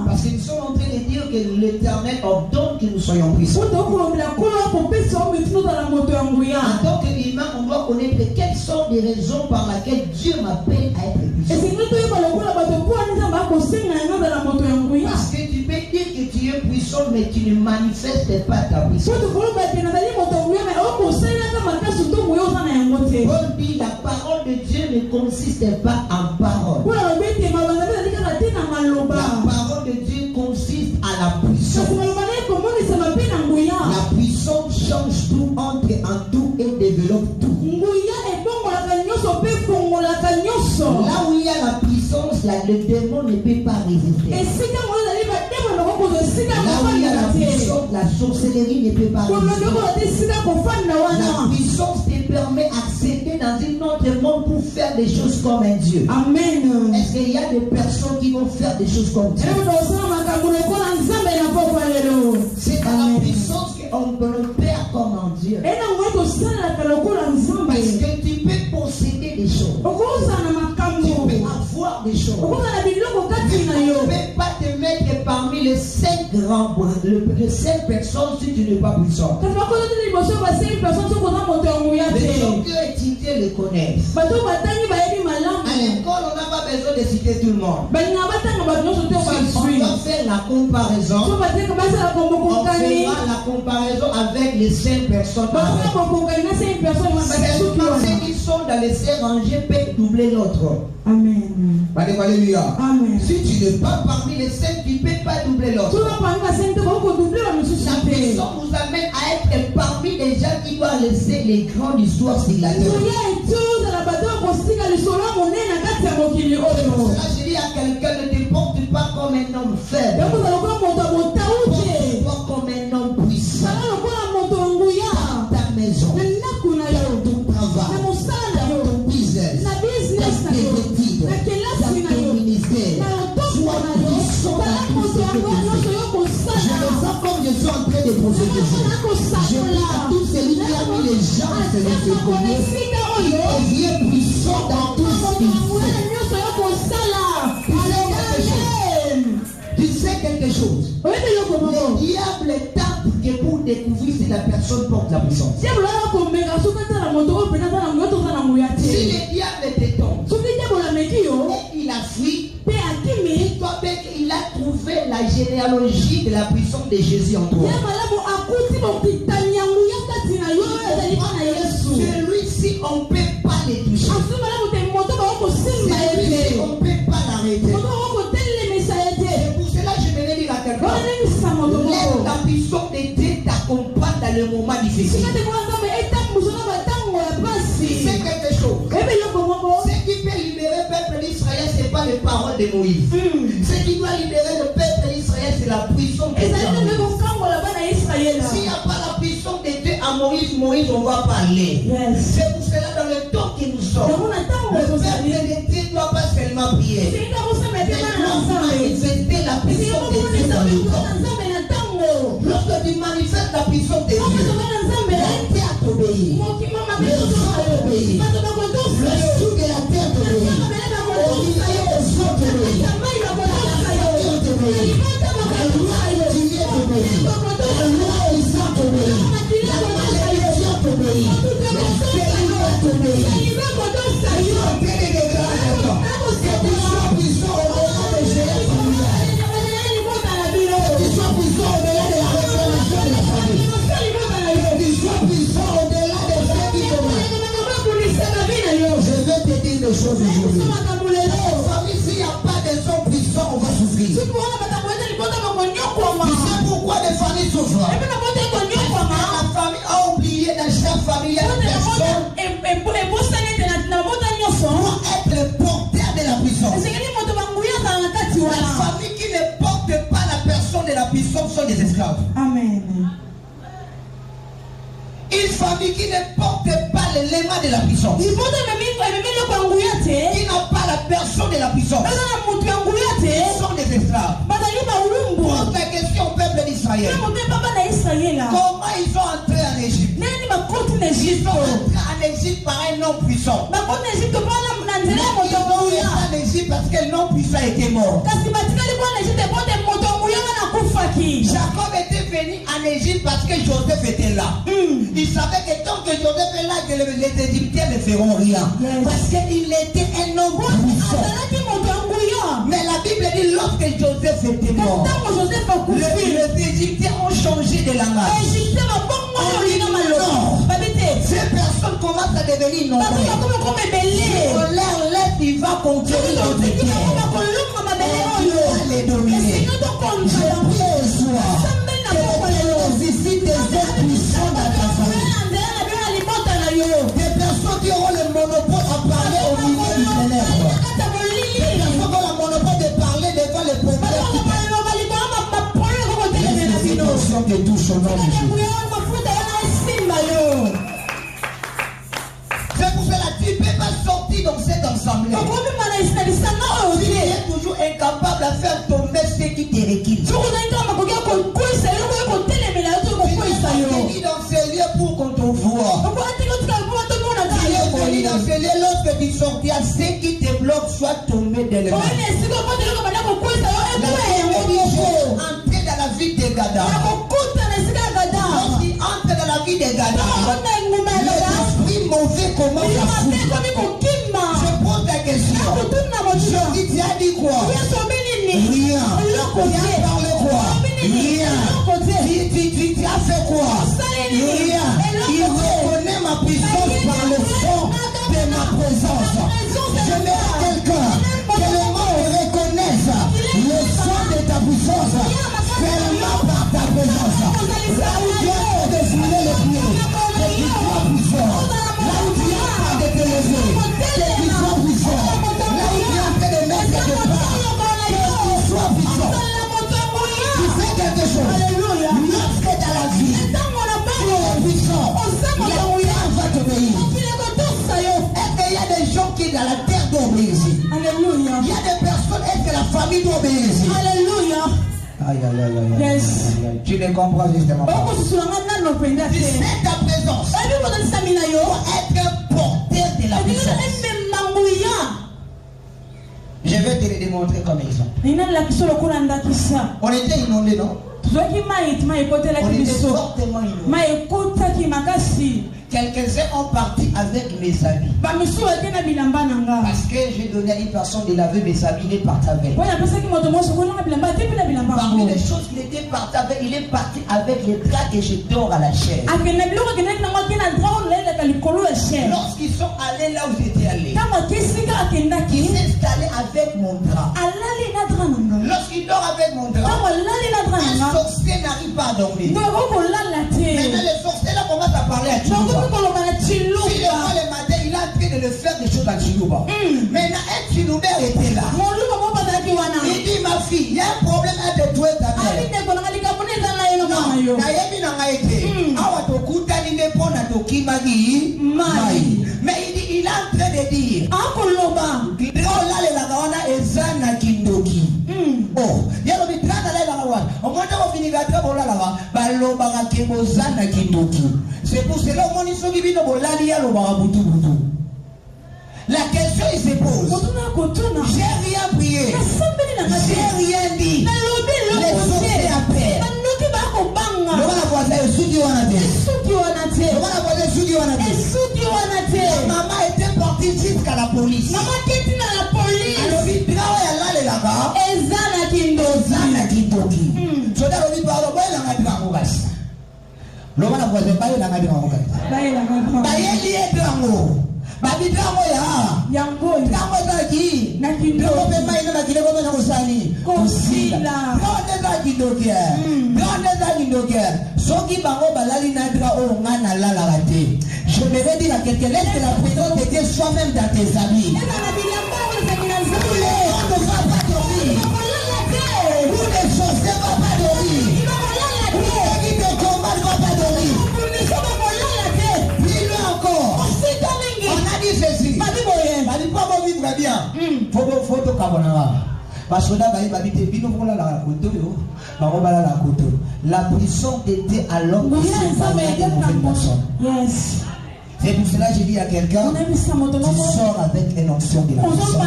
Parce que nous sommes en train de dire que l'Éternel ordonne que nous soyons puissants. En tant qu'humain, on doit connaître quelles sont les raisons par lesquelles Dieu m'appelle à être puissant. Parce que tu peux dire que tu es puissant, mais tu ne manifestes pas ta puissance. Paul dit la parole de Dieu ne consiste pas en parole. La parole de Dieu consiste à la puissance. La puissance change tout, entre en tout et développe tout. Là où il y a la puissance, là, le démon ne peut pas résister. Là où il y a la puissance, la sorcellerie ne peut pas résister. La puissance te permet d'accéder dans un autre monde pour faire des choses comme un Dieu. Amen. Est-ce qu'il y a des personnes qui vont faire des choses comme Dieu? C'est par la puissance qu'on peut le faire comme un Dieu. Parce que tu peux posséder des choses. Tu peux avoir des choses. Tu ne peux pas te mettre parmi les 5 grands, les 5 personnes si tu n'es pas puissant. Les gens qui ont étudié les connaissent. À l'école, on n'a pas besoin de citer tout le monde. Si on va faire la comparaison, on fera la comparaison avec les 5 personnes. Ceux qui sont dans les 5 rangées peuvent doubler l'autre. Amen. Alléluia. Amen. Si tu n'es pas parmi les 5, tu ne peux pas doubler l'autre. La puissance nous amène à être parmi les gens qui doivent laisser les grandes histoires sur la terre. Là, je dis à quelqu'un, ne te porte pas comme un homme faible. Porte-toi comme un homme puissant. Dans ta maison, ton travail, ton business, dans tes études, dans ton ministère. Sois puissant dans tout ce que tu fais. Je le sens comme je suis en train de procéder. Je dis à tous celui qui a mis les gens sur les secondes, il devient puissant dans tout ce qu'il fait. Tu sais quelque chose? Le diable tape que pour découvrir si la personne porte la puissance. Si le diable te tombe et il a fui, il a trouvé la généalogie de la puissance de Jésus en toi. Celui-ci, on ne peut pas les toucher. Celui-ci, on ne peut pas l'arrêter. C'est pour cela que je venais dire à quelqu'un, laisse la puissance de Dieu t'accompagne dans le moment difficile. C'est quelque chose. Ce qui peut libérer le peuple d'Israël, ce n'est pas les paroles de Moïse. Ce qui doit libérer le peuple d'Israël, c'est la puissance de Dieu. S'il n'y a pas la puissance de Dieu à Moïse, on va parler. C'est pour cela dans le temps que nous sommes, le peuple de Dieu ne doit pas seulement prier, mais doit manifester la puissance de Dieu dans le temps. Lorsque tu manifestes la puissance de Dieu, la terre t'obéit. Les gens t'obéissent. Le sous de la terre t'obéit. Au milieu des gens t'obéit. La créature t'obéit. La loi et le Dieu t'obéit. La loi et le sang t'obéit. La malédiction t'obéit. L'espérance t'obéit. Il faut que les dégrades. Que tu sois puissant au-delà des géants familiales. Que tu sois puissant au-delà de la restauration de la famille. Que tu sois puissant au-delà des faits qui commencent. Je vais te dire des choses aujourd'hui. Famille, s'il n'y a pas des hommes puissants, on va souffrir. Tu sais pourquoi les familles souffrent? La famille a oublié dans chaque famille, il y a une personne pour être porteur de la puissance. La famille qui ne porte pas la personne de la puissance sont des esclaves. Amen. Une famille qui ne porte pas l'élément de la puissance, qui n'a pas la personne de la puissance, sont des esclaves. Pose la question au peuple d'Israël. Comment ils sont entrés en Égypte? Ils sont entrés en Égypte par un homme puissant. Ils sont entrés en Égypte parce que le nom puissant est était mort. Jacob était venu en Égypte parce que Joseph était là. Il savait que tant que Joseph est là, que les Égyptiens ne feront rien. Parce qu'il était un homme puissant. Mais la Bible dit lorsque Joseph était mort, les Égyptiens ont changé de langage. Ces personnes commencent à devenir nombreuses. On leur laisse, il va conquérir notre terre. On doit les dominer. Je prie ce soir que ici des hommes puissants dans ta famille. Des personnes qui auront le monopole à parler au milieu du ténèbre. Des personnes qui auront le monopole de parler devant les problèmes. Les émotions te touchent au nom de Jésus. C'est pour cela que tu ne peux pas sortir dans cette assemblée. Tu es toujours incapable à faire tomber ceux qui te reculent. Tu es venu dans ces lieux pour qu'on te voie. Tu es venu dans ces lieux lorsque tu sortiras, ceux qui te bloquent soient tombés de l'œil. Entrer dans la vie des Gada. Lorsqu'il entre dans la vie des Gada, l'esprit mauvais commence à foutre. Je pose la question. Je dis, tu as dit quoi? Rien. Tu as parlé quoi? Rien. Tu as fait quoi? Rien. Il reconnaît ma puissance par le son de ma présence. Je mets à quelqu'un que le monde reconnaisse le son de ta puissance seulement par ta présence. Là où tu as défilé le pied, c'est qu'il soit puissant. Là où tu es en train de te lever, c'est qu'il soit puissant. Là où tu es en train de mettre tes bras, c'est qu'il soit puissant. Tu fais quelque chose. Lorsque dans la vie, tu es puissant, la terre va t'obéir. Est-ce qu'il y a des gens qui dans la terre doivent obéir ici? Alléluia. Il y a des personnes, est-ce que la famille doit obéir ici? Alléluia. Aïe. Yes. Tu ne comprends justement pas. C'est ta présence pour être un porteur de la puissance. Je vais te le démontrer comme exemple. On était inondés, non? On était fortement inondés. Quelques-uns ont parti avec mes habits. Parce que j'ai donné à une personne de laver mes habits, il est parti avec. Parmi les choses qu'il était parti avec, il est parti avec les draps que je dors à la chaise. Lorsqu'ils sont allés là où j'étais allé, il s'est installé avec mon drap. Lorsqu'il dort avec mon drap, un sorcier n'arrive pas à dormir. Maintenant les sorciers là commencent à parler à Chilouba. Si le matin il est en train de le faire des choses à Chilouba. Maintenant un Chiloubert était là. Il dit ma fille, il y a un problème avec toi et ta mère. Mais il dit, il est en train de dire c'est pour cela la question il se pose. J'ai rien prié. J'ai rien dit. Les sorciers appellent. Maman était partie jusqu'à la police. Alors il travaille là-bas. Je me vais dire à quelqu'un, laisse que la présence de Dieu soit même dans tes amis. Vous ne va pas dormir. Vous ne sorciers va pas dormir. Vous qui te combat ne va pas dormir. Dis-le encore. On a dit ceci. Bien. Faut parce que là, la puissance était à l'homme qui s'est parlé de mauvaises personnes. C'est pour cela que j'ai dit à quelqu'un, tu sors avec une onction de la puissance.